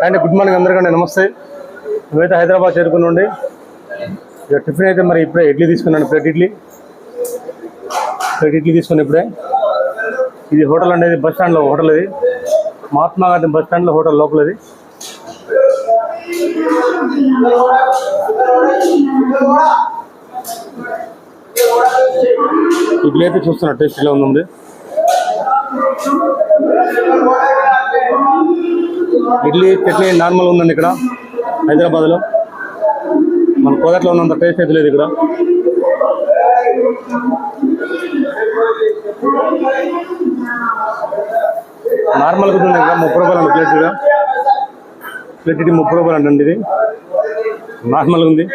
And good morning అందరికండి, నమస్తే. మేమైతే హైదరాబాద్ చేరుకున్నాండి. ఇక టిఫిన్ అయితే మరి ఇప్పుడే ఇడ్లీ తీసుకున్నాను. ప్లేట్ ఇడ్లీ తీసుకుని ఇప్పుడే. ఇది హోటల్ అనేది బస్ స్టాండ్లో హోటల్, ఇది మహాత్మా గాంధీ బస్ స్టాండ్లో హోటల్ లోపల. ఇది ఇడ్లీ అయితే చూస్తున్నా టేస్ట్ ఇలా ఉంది. ఇడ్లీ చట్నీ నార్మల్ ఉందండి ఇక్కడ హైదరాబాద్లో. మన కోదట్లో ఉన్నంత టేస్ట్ అయితే లేదు ఇక్కడ. నార్మల్గా ఉంది ఇక్కడ 30 రూపాయలు అండి ప్లేట్. ఇక్కడ ప్లేట్ ఇది 30 రూపాయలు అండి. ఇది నార్మల్గా ఉంది.